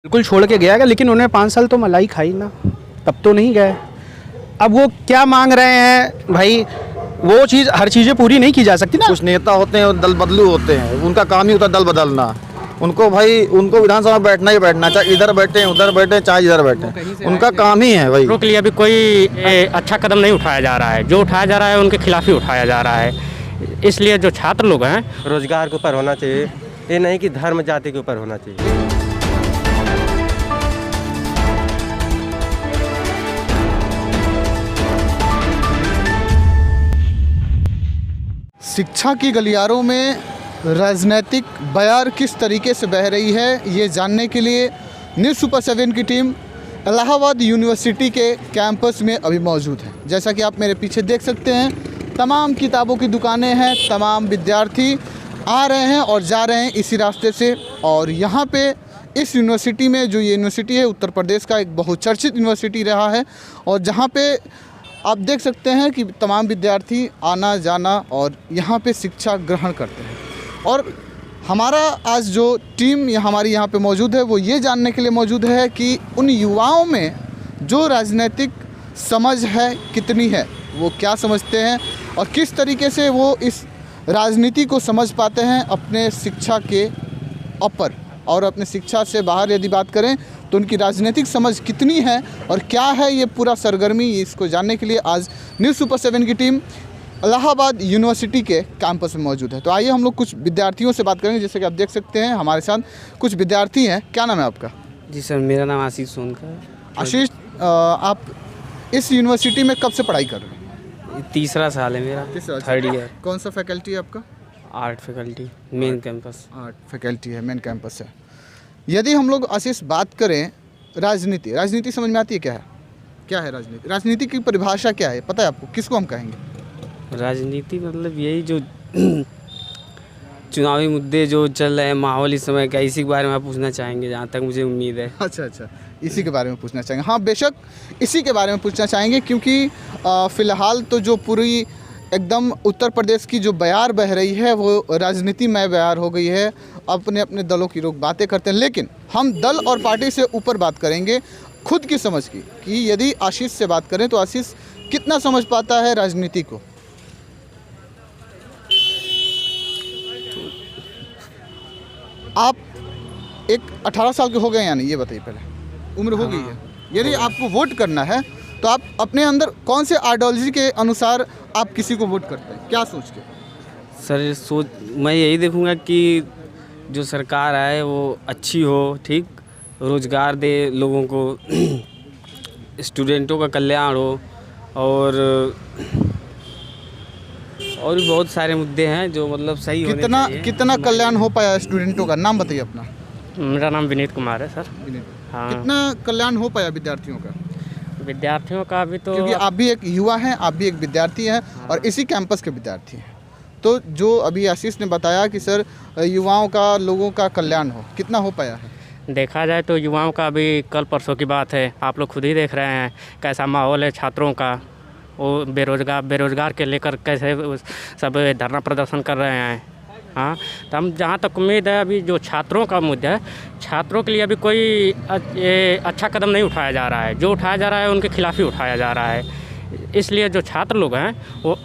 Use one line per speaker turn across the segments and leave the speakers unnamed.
बिल्कुल छोड़ के गया, लेकिन उन्होंने 5 साल तो मलाई खाई ना, तब तो नहीं गए। अब वो क्या मांग रहे हैं भाई, वो चीज़ हर चीज़ें पूरी नहीं की जा सकती ना।
कुछ नेता होते हैं और दल बदलू होते हैं, उनका काम ही होता है दल बदलना। उनको भाई उनको विधानसभा में बैठना ही बैठना, चाहे इधर बैठे उधर बैठे चाहे इधर बैठे, उनका काम ही है भाई।
के लिए अभी कोई अच्छा कदम नहीं उठाया जा रहा है, जो उठाया जा रहा है उनके खिलाफ ही उठाया जा रहा है। इसलिए जो छात्र लोग हैं,
रोजगार के ऊपर होना चाहिए, ये नहीं कि धर्म जाति के ऊपर होना चाहिए।
शिक्षा की गलियारों में राजनीतिक बयार किस तरीके से बह रही है, ये जानने के लिए न्यूज़ सुपर 7 की टीम इलाहाबाद यूनिवर्सिटी के कैंपस में अभी मौजूद है। जैसा कि आप मेरे पीछे देख सकते हैं, तमाम किताबों की दुकानें हैं, तमाम विद्यार्थी आ रहे हैं और जा रहे हैं इसी रास्ते से। और यहाँ पे इस यूनिवर्सिटी में, जो ये यूनिवर्सिटी है उत्तर प्रदेश का एक बहुचर्चित यूनिवर्सिटी रहा है, और जहाँ पे आप देख सकते हैं कि तमाम विद्यार्थी आना जाना और यहाँ पे शिक्षा ग्रहण करते हैं। और हमारा आज जो टीम हमारी यहाँ पे मौजूद है, वो ये जानने के लिए मौजूद है कि उन युवाओं में जो राजनीतिक समझ है कितनी है, वो क्या समझते हैं और किस तरीके से वो इस राजनीति को समझ पाते हैं अपने शिक्षा के ऊपर। और अपने शिक्षा से बाहर यदि बात करें तो उनकी राजनीतिक समझ कितनी है और क्या है ये पूरा सरगर्मी, इसको जानने के लिए आज न्यूज़ सुपर 7 की टीम इलाहाबाद यूनिवर्सिटी के कैंपस में मौजूद है। तो आइए हम लोग कुछ विद्यार्थियों से बात करेंगे। जैसे कि आप देख सकते हैं हमारे साथ कुछ विद्यार्थी हैं। क्या नाम है आपका?
जी सर, मेरा नाम आशीष सोनकर।
आशीष, आप इस यूनिवर्सिटी में कब से पढ़ाई कर रहे हैं?
तीसरा साल है मेरा, थर्ड ईयर।
कौन सा फैकल्टी है आपका?
Art faculty, main campus.
Art faculty है, मेन कैंपस है। यदि हम लोग आशीष बात करें राजनीति समझ में आती है? क्या है राजनीति? राजनीति की परिभाषा क्या है, पता है आपको? किसको हम कहेंगे
राजनीति? मतलब यही जो चुनावी मुद्दे जो चल रहे हैं, माहौल इस समय का, इसी के बारे में आप पूछना चाहेंगे जहाँ तक मुझे उम्मीद है।
अच्छा, इसी के बारे में पूछना चाहेंगे। हाँ, बेशक इसी के बारे में पूछना चाहेंगे, क्योंकि फ़िलहाल तो जो पूरी एकदम उत्तर प्रदेश की जो बयार बह रही है वो राजनीति में बयार हो गई है। अपने अपने दलों की लोग बातें करते हैं, लेकिन हम दल और पार्टी से ऊपर बात करेंगे खुद की समझ की, कि यदि आशीष से बात करें तो आशीष कितना समझ पाता है राजनीति को? आप एक 18 साल के हो गए, यानी ये बताइए, पहले उम्र हो गई है। यदि आपको वोट करना है तो आप अपने अंदर कौन से आइडियोलॉजी के अनुसार आप किसी को वोट करते हैं, क्या सोच के?
सर मैं यही देखूंगा कि जो सरकार आए वो अच्छी हो, ठीक, रोज़गार दे लोगों को, स्टूडेंटों का कल्याण हो, और भी बहुत सारे मुद्दे हैं जो मतलब सही होने चाहिए।
कितना कल्याण हो पाया स्टूडेंटों का? नाम बताइए अपना।
मेरा नाम विनीत कुमार है सर। हाँ।
कितना कल्याण हो पाया विद्यार्थियों का?
विद्यार्थियों का भी तो,
क्योंकि आप भी एक युवा हैं, आप भी एक विद्यार्थी हैं और इसी कैंपस के विद्यार्थी हैं। तो जो अभी आशीष ने बताया कि सर युवाओं का, लोगों का कल्याण हो, कितना हो पाया है?
देखा जाए तो युवाओं का अभी कल परसों की बात है, आप लोग खुद ही देख रहे हैं कैसा माहौल है छात्रों का। वो बेरोज़गार के लेकर कैसे सब धरना प्रदर्शन कर रहे हैं। हाँ, तो हम जहाँ तक उम्मीद है, अभी जो छात्रों का मुद्दा है, छात्रों के लिए अभी कोई अच्छा कदम नहीं उठाया जा रहा है, जो उठाया जा रहा है उनके खिलाफ ही उठाया जा रहा है। इसलिए जो छात्र लोग हैं वो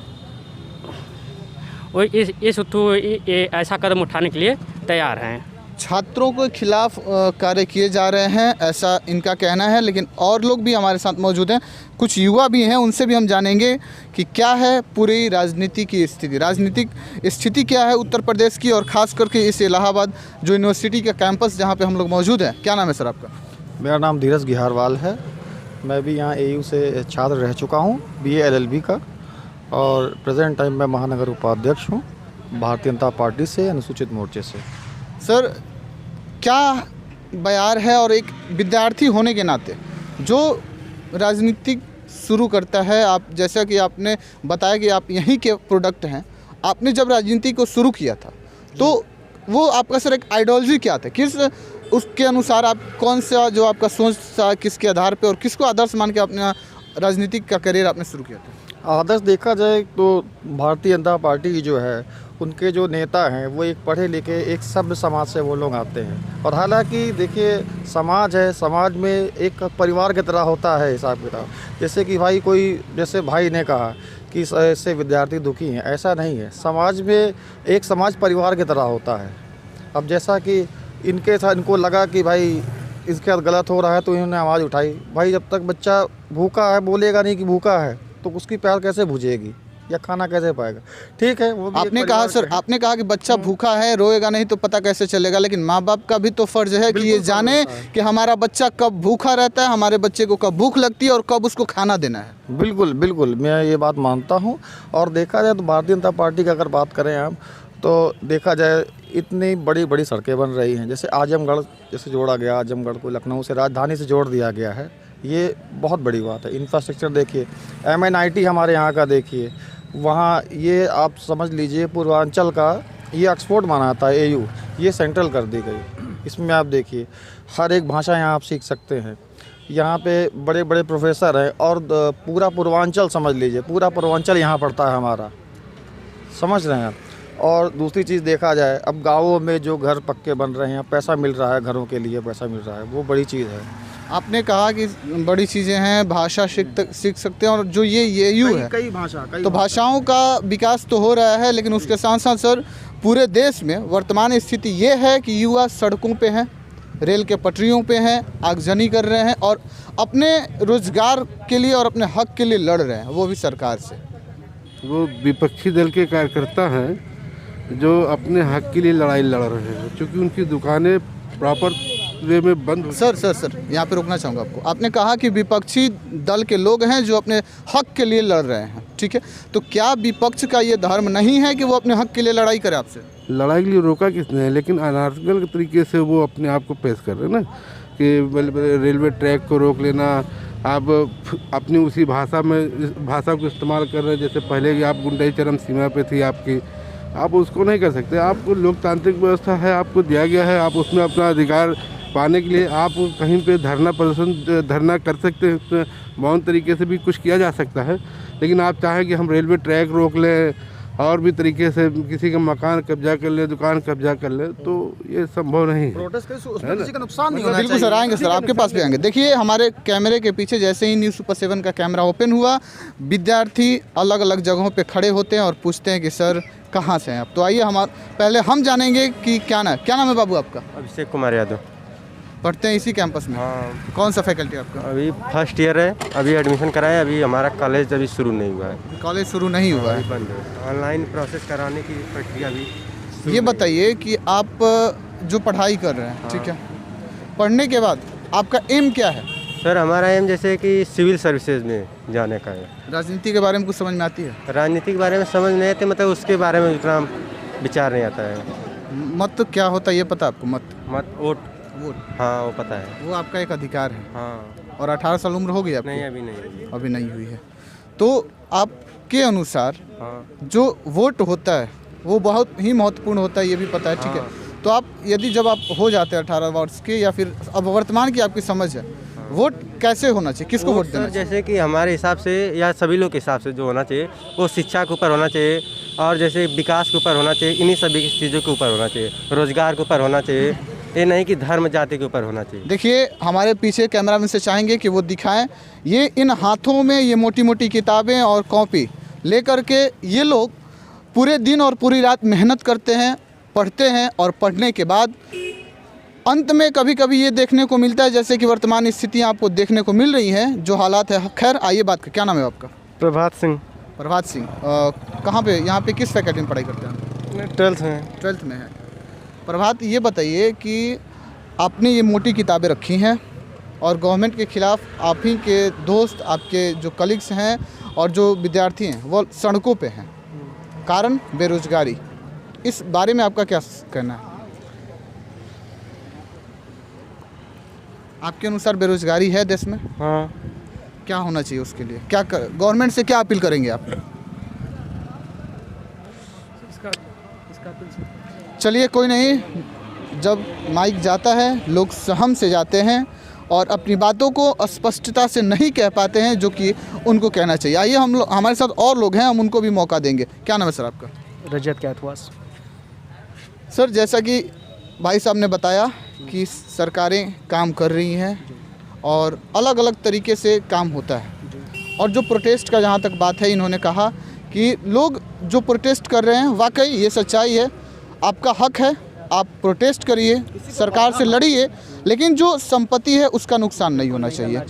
ऐसा कदम उठाने के लिए तैयार हैं।
छात्रों के खिलाफ कार्य किए जा रहे हैं, ऐसा इनका कहना है। लेकिन और लोग भी हमारे साथ मौजूद हैं, कुछ युवा भी हैं, उनसे भी हम जानेंगे कि क्या है पूरी राजनीति की स्थिति, राजनीतिक स्थिति क्या है उत्तर प्रदेश की, और ख़ास करके इस इलाहाबाद जो यूनिवर्सिटी का कैंपस जहाँ पे हम लोग मौजूद हैं। क्या नाम है सर आपका?
मेरा नाम धीरज गिहारवाल है। मैं भी यहाँ AU से छात्र रह चुका हूँ, BA LLB का, और प्रेजेंट टाइम में महानगर उपाध्यक्ष हूँ भारतीय जनता पार्टी से, अनुसूचित मोर्चे से।
सर क्या बयार है, और एक विद्यार्थी होने के नाते जो राजनीतिक शुरू करता है, आप जैसा कि आपने बताया कि आप यहीं के प्रोडक्ट हैं, आपने जब राजनीति को शुरू किया था तो वो आपका सर एक आइडियोलॉजी क्या था, किस उसके अनुसार आप कौन सा जो आपका सोच था, किसके आधार पे और किसको आदर्श मान के अपना राजनीतिक का करियर आपने शुरू किया था?
आदर्श देखा जाए तो भारतीय जनता पार्टी की जो है उनके जो नेता हैं वो एक पढ़े लिखे एक सभ्य समाज से वो लोग आते हैं। और हालांकि देखिए समाज है, समाज में एक परिवार की तरह होता है हिसाब किताब। जैसे कि भाई कोई, जैसे भाई ने कहा कि ऐसे विद्यार्थी दुखी हैं, ऐसा नहीं है। समाज में एक समाज परिवार की तरह होता है। अब जैसा कि इनके साथ इनको लगा कि भाई इसके साथ गलत हो रहा है तो इन्होंने आवाज़ उठाई। भाई जब तक बच्चा भूखा है, बोलेगा नहीं कि भूखा है, तो उसकी प्यास कैसे बुझेगी या खाना कैसे पाएगा? ठीक है, वो भी
आपने
एक
कहा
परिवार
सर,
का है।
आपने कहा कि बच्चा भूखा है, रोएगा नहीं तो पता कैसे चलेगा, लेकिन माँ बाप का भी तो फर्ज है कि ये
बिल्कुल
जाने
फर्ज होता है।
कि हमारा बच्चा कब भूखा रहता है, हमारे बच्चे को कब भूख लगती है और कब उसको खाना देना है।
बिल्कुल बिल्कुल, मैं ये बात मानता हूँ। और देखा जाए तो भारतीय जनता पार्टी की अगर बात करें हम, तो देखा जाए इतनी बड़ी बड़ी सड़कें बन रही हैं। जैसे आजमगढ़ जैसे जोड़ा गया, आजमगढ़ को लखनऊ से राजधानी से जोड़ दिया गया है, ये बहुत बड़ी बात है। इंफ्रास्ट्रक्चर देखिए, MNIT हमारे यहाँ का देखिए, वहाँ ये आप समझ लीजिए पूर्वांचल का ये ऑक्सफोर्ड माना था AU, ये सेंट्रल कर दी गई। इसमें आप देखिए हर एक भाषा यहाँ आप सीख सकते हैं। यहाँ पे बड़े बड़े प्रोफेसर हैं और पूरा पूर्वांचल समझ लीजिए, पूरा पूर्वांचल यहाँ पड़ता है हमारा, समझ रहे हैं आप। और दूसरी चीज़ देखा जाए, अब गाँवों में जो घर पक्के बन रहे हैं, पैसा मिल रहा है, घरों के लिए पैसा मिल रहा है, वो बड़ी चीज़ है।
आपने कहा कि बड़ी चीज़ें हैं, भाषा सीख सकते हैं, और जो ये AU है
कई भाषा
तो भाषाओं का विकास तो हो रहा है, लेकिन उसके साथ साथ सर पूरे देश में वर्तमान स्थिति ये है कि युवा सड़कों पे हैं, रेल के पटरियों पे हैं, आगजनी कर रहे हैं और अपने रोजगार के लिए और अपने हक के लिए लड़ रहे हैं, वो भी सरकार से।
वो विपक्षी दल के कार्यकर्ता हैं जो अपने हक के लिए लड़ाई लड़ रहे हैं, क्योंकि उनकी दुकानें प्रॉपर वे में बंद हो।
सर यहाँ पे रोकना चाहूँगा आपको। आपने कहा कि विपक्षी दल के लोग हैं जो अपने हक के लिए लड़ रहे हैं, ठीक है, तो क्या विपक्ष का ये धर्म नहीं है कि वो अपने हक के लिए लड़ाई करे आपसे?
लड़ाई के लिए रोका किसने है, लेकिन अनार्गल तरीके से वो अपने आप को पेश कर रहे हैं ना, कि रेलवे ट्रैक को रोक लेना, आप अपनी उसी भाषा को इस्तेमाल कर रहे हैं जैसे पहले की आप गुंडाई चरम सीमा पे थी आपकी, आप उसको नहीं कर सकते। आपको लोकतांत्रिक व्यवस्था है, आपको दिया गया है, आप उसमें अपना अधिकार पाने के लिए आप कहीं पे धरना कर सकते हैं, मौन तरीके से भी कुछ किया जा सकता है। लेकिन आप चाहें कि हम रेलवे ट्रैक रोक लें और भी तरीके से किसी का मकान कब्जा कर ले, दुकान कब्जा कर ले, तो ये संभव नहीं है।
प्रोटेस्ट उसमें किसी का नुकसान नहीं होना
बिल्कुल
चाहिए।
सर, आएंगे सर, आपके पास भी आएंगे। देखिए हमारे कैमरे के पीछे जैसे ही न्यूज़ सुपर 7 का कैमरा ओपन हुआ, विद्यार्थी अलग अलग जगहों पे खड़े होते हैं और पूछते हैं कि सर कहाँ से हैं आप। तो आइए पहले हम जानेंगे कि क्या नाम है बाबू आपका?
अभिषेक कुमार यादव।
पढ़ते हैं इसी कैंपस में?
हाँ,
कौन सा फैकल्टी आपका?
अभी फर्स्ट ईयर है, अभी एडमिशन कराया, अभी हमारा कॉलेज अभी शुरू नहीं हुआ है,
कॉलेज शुरू नहीं हुआ है।
बंद है। ऑनलाइन प्रोसेस कराने की प्रक्रिया भी शुरू
ये
नहीं
बताइए कि आप जो पढ़ाई कर रहे हैं, ठीक है, पढ़ने के बाद आपका एम क्या है?
हुआ। सर हमारा एम जैसे कि सिविल सर्विसेज में जाने का है।
राजनीति के बारे में कुछ समझ में आती है?
राजनीति के बारे में समझ नहीं आते, मतलब उसके बारे में उतना विचार नहीं आता है।
मत क्या होता है ये पता आपको? मत
वोट, हाँ वो पता है।
वो आपका एक अधिकार है।
हाँ,
और 18 साल उम्र हो गई आपकी?
नहीं अभी नहीं।
अभी नहीं हुई है। तो आपके अनुसार
हाँ,
जो वोट होता है वो बहुत ही महत्वपूर्ण होता है, ये भी पता है, ठीक है। तो आप जब आप हो जाते हैं 18 वर्ष के, या फिर अब वर्तमान की आपकी समझ है, वोट कैसे होना चाहिए, किसको वोट देना
सर
चाहिए?
जैसे कि हमारे हिसाब से या सभी लोग के हिसाब से जो होना चाहिए वो शिक्षा के ऊपर होना चाहिए, और जैसे विकास के ऊपर होना चाहिए, इन्हीं सभी चीज़ों के ऊपर होना चाहिए, रोजगार के ऊपर होना चाहिए, ये नहीं कि धर्म जाति के ऊपर होना चाहिए।
देखिए हमारे पीछे कैमरामैन से चाहेंगे कि वो दिखाएं, ये इन हाथों में ये मोटी मोटी किताबें और कॉपी लेकर के ये लोग पूरे दिन और पूरी रात मेहनत करते हैं, पढ़ते हैं, और पढ़ने के बाद अंत में कभी कभी ये देखने को मिलता है जैसे कि वर्तमान स्थितियाँ आपको देखने को मिल रही हैं, जो हालात है। खैर आइए बात कर, क्या नाम है आपका?
प्रभात सिंह।
प्रभात सिंह। कहाँ पे, यहाँ पे किस फैकल्टी में पढ़ाई करते हैं?
12th में।
12th में है। प्रभात, ये बताइए कि आपने ये मोटी किताबें रखी हैं और गवर्नमेंट के ख़िलाफ़ आप ही के दोस्त, आपके जो कलीग्स हैं और जो विद्यार्थी हैं वो सड़कों पे हैं, कारण बेरोजगारी। इस बारे में आपका क्या कहना है? आपके अनुसार बेरोजगारी है देश में?
हाँ,
क्या होना चाहिए उसके लिए? गवर्नमेंट से क्या अपील करेंगे आप? चलिए कोई नहीं, जब माइक जाता है लोग सहम से जाते हैं और अपनी बातों को स्पष्टता से नहीं कह पाते हैं जो कि उनको कहना चाहिए। आइए हमारे साथ और लोग हैं, हम उनको भी मौका देंगे। क्या नाम है सर आपका?
रजत कैथवास।
सर, जैसा कि भाई साहब ने बताया कि सरकारें काम कर रही हैं और अलग अलग तरीके से काम होता है, और जो प्रोटेस्ट का जहाँ तक बात है, इन्होंने कहा कि लोग जो प्रोटेस्ट कर रहे हैं, वाकई ये सच्चाई है, आपका हक है, आप प्रोटेस्ट करिए, सरकार से लड़िए, लेकिन जो संपत्ति है उसका नुकसान नहीं होना चाहिए।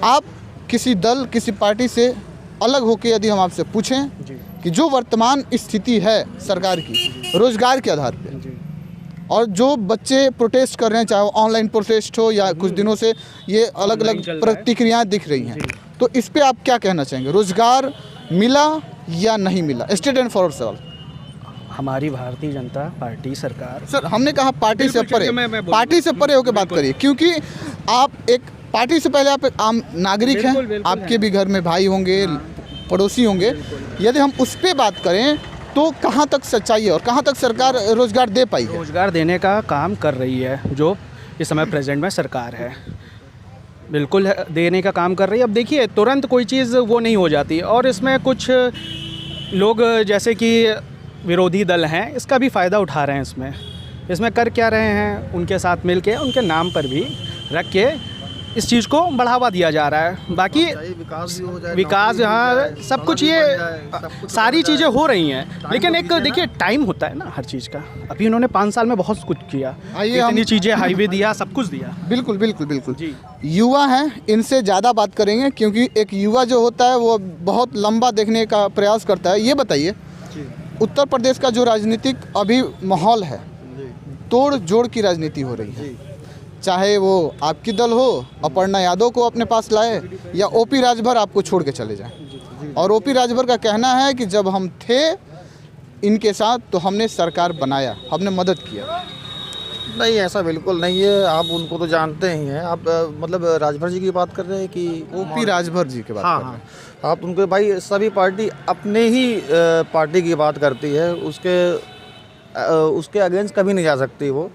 आप किसी दल, किसी पार्टी से अलग होकर यदि हम आपसे पूछें कि जो वर्तमान स्थिति है सरकार की रोजगार के आधार पे, और जो बच्चे प्रोटेस्ट कर रहे हैं, चाहे वो ऑनलाइन प्रोटेस्ट हो या कुछ दिनों से ये अलग अलग प्रतिक्रियाएं दिख रही हैं, तो इस पे आप क्या कहना चाहेंगे? रोजगार मिला या नहीं मिला? स्ट्रेट एंड फॉरवर्ड सवाल।
हमारी भारतीय जनता पार्टी सरकार,
सर, हमने कहा पार्टी से परे, पार्टी से परे होकर बात करिए, क्योंकि आप एक पार्टी से पहले आप एक आम नागरिक हैं, आपके भी घर में भाई होंगे, पड़ोसी होंगे। यदि हम उस पर बात करें तो कहाँ तक सच्चाई है और कहाँ तक सरकार रोजगार दे पाई है?
रोजगार देने का काम कर रही है जो इस समय प्रेजेंट में सरकार है, बिल्कुल देने का काम कर रही है। अब देखिए, तुरंत कोई चीज़ वो नहीं हो जाती, और इसमें कुछ लोग जैसे कि विरोधी दल हैं, इसका भी फ़ायदा उठा रहे हैं। इसमें कर क्या रहे हैं, उनके साथ मिल के उनके नाम पर भी रख के इस चीज़ को बढ़ावा दिया जा रहा है। बाकी विकास यहाँ सब कुछ, ये सारी चीज़ें हो रही हैं, लेकिन एक देखिए टाइम होता है ना हर चीज़ का। अभी उन्होंने 5 साल में बहुत कुछ किया, इतनी चीज़ें, हाईवे दिया, सब कुछ दिया।
बिल्कुल बिल्कुल बिल्कुल
जी।
युवा हैं, इनसे ज़्यादा बात करेंगे, क्योंकि एक युवा जो होता है वो बहुत लंबा देखने का प्रयास करता है। ये बताइए, उत्तर प्रदेश का जो राजनीतिक अभी माहौल है, तोड़ जोड़ की राजनीति हो रही है, चाहे वो आपकी दल हो, अपर्णा यादव को अपने पास लाए, या ओपी राजभर आपको छोड़ के चले जाएं। और ओपी राजभर का कहना है कि जब हम थे इनके साथ तो हमने सरकार बनाया, हमने मदद किया।
नहीं, ऐसा बिल्कुल नहीं है। आप उनको तो जानते ही हैं। आप मतलब राजभर जी की बात कर रहे हैं कि
ओपी राजभर जी की बात कर रहे हैं?
आप उनके भाई, सभी पार्टी अपने ही पार्टी की बात करती है, उसके अगेंस्ट कभी नहीं जा सकती वो।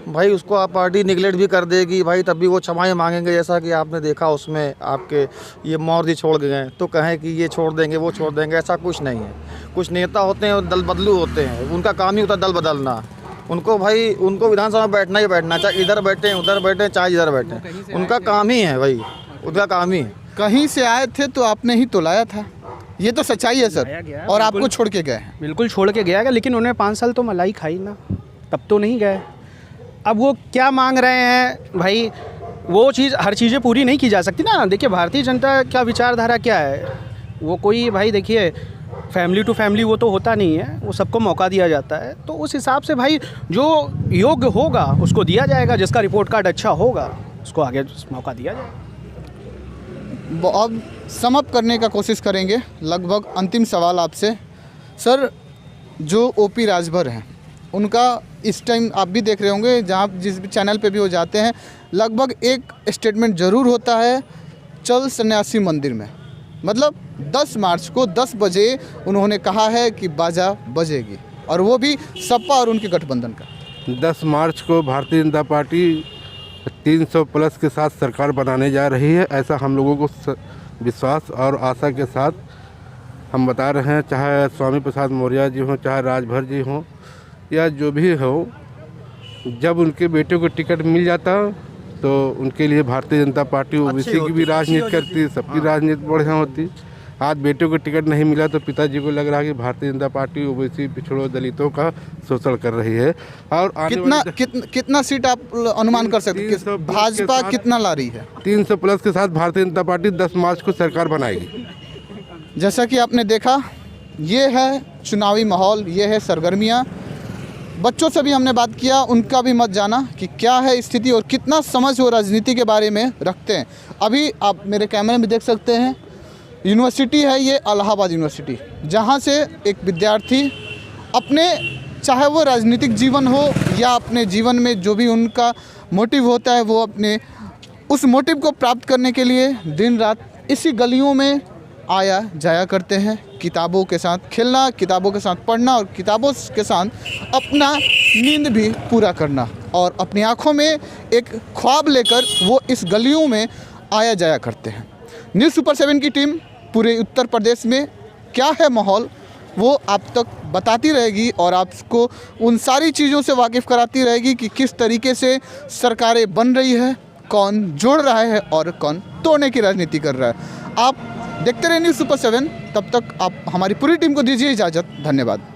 भाई उसको आप पार्टी निगलेक्ट भी कर देगी भाई, तब भी वो क्षमाएं मांगेंगे। जैसा कि आपने देखा उसमें आपके ये मोदी छोड़ गए तो कहें कि ये छोड़ देंगे, वो छोड़ देंगे, ऐसा कुछ नहीं है। कुछ नेता होते हैं और दल बदलू होते हैं, उनका काम ही होता है दल बदलना। उनको भाई, उनको विधानसभा में बैठना ही बैठना, चाहे इधर बैठे उधर बैठे, चाहे इधर बैठे, उनका काम ही है भाई, उनका काम ही है।
कहीं से आए थे तो आपने ही तो लाया था, ये तो सच्चाई है सर, और आपको छोड़ के गए हैं।
बिल्कुल छोड़ के गया, लेकिन उन्होंने 5 साल तो मलाई खाई ना, तब तो नहीं गए। अब वो क्या मांग रहे हैं भाई, वो चीज़, हर चीज़ें पूरी नहीं की जा सकती ना। देखिए, भारतीय जनता का विचारधारा क्या है, वो कोई भाई देखिए फैमिली टू फैमिली वो तो होता नहीं है, वो सबको मौका दिया जाता है। तो उस हिसाब से भाई जो योग्य होगा उसको दिया जाएगा, जिसका रिपोर्ट कार्ड अच्छा होगा उसको आगे मौका दिया जाएगा।
अब समअप करने का कोशिश करेंगे, लगभग अंतिम सवाल आपसे सर। जो ओपी राजभर हैं, उनका इस टाइम आप भी देख रहे होंगे, जहाँ जिस भी चैनल पे भी वो जाते हैं, लगभग एक स्टेटमेंट ज़रूर होता है, चल सन्यासी मंदिर में। मतलब 10 मार्च को 10 बजे उन्होंने कहा है कि बाजा बजेगी, और वो भी सपा और उनके गठबंधन का।
10 मार्च को भारतीय जनता पार्टी 300 प्लस के साथ सरकार बनाने जा रही है, ऐसा हम लोगों को विश्वास और आशा के साथ हम बता रहे हैं। चाहे स्वामी प्रसाद मौर्य जी हों, चाहे राजभर जी हों, या जो भी हो, जब उनके बेटे को टिकट मिल जाता तो उनके लिए भारतीय जनता पार्टी ओबीसी की भी राजनीति करती है, सबकी राजनीति बढ़िया होती। आज बेटे को टिकट नहीं मिला तो पिताजी को लग रहा है कि भारतीय जनता पार्टी ओबीसी पिछड़ों दलितों का शोषण कर रही है। और
कितना सीट आप अनुमान कर सकते हैं, भाजपा कितना ला रही है?
300 प्लस के साथ भारतीय जनता पार्टी 10 मार्च को सरकार बनाएगी।
जैसा कि आपने देखा, ये है चुनावी माहौल, ये है सरगर्मियाँ। बच्चों से भी हमने बात किया, उनका भी मत जाना कि क्या है स्थिति और कितना समझ वो राजनीति के बारे में रखते हैं। अभी आप मेरे कैमरे में देख सकते हैं, यूनिवर्सिटी है ये इलाहाबाद यूनिवर्सिटी, जहाँ से एक विद्यार्थी अपने, चाहे वो राजनीतिक जीवन हो या अपने जीवन में जो भी उनका मोटिव होता है, वो अपने उस मोटिव को प्राप्त करने के लिए दिन रात इसी गलियों में आया जाया करते हैं, किताबों के साथ खेलना, किताबों के साथ पढ़ना और किताबों के साथ अपना नींद भी पूरा करना, और अपनी आँखों में एक ख्वाब लेकर वो इस गलियों में आया जाया करते हैं। न्यूज़ सुपर 7 की टीम पूरे उत्तर प्रदेश में क्या है माहौल, वो आप तक बताती रहेगी और आपको उन सारी चीज़ों से वाकिफ़ कराती रहेगी कि किस तरीके से सरकारें बन रही है, कौन जोड़ रहा है और कौन तोड़ने की राजनीति कर रहा है। आप देखते रहे न्यूज़ सुपर 7। तब तक आप हमारी पूरी टीम को दीजिए इजाज़त। धन्यवाद।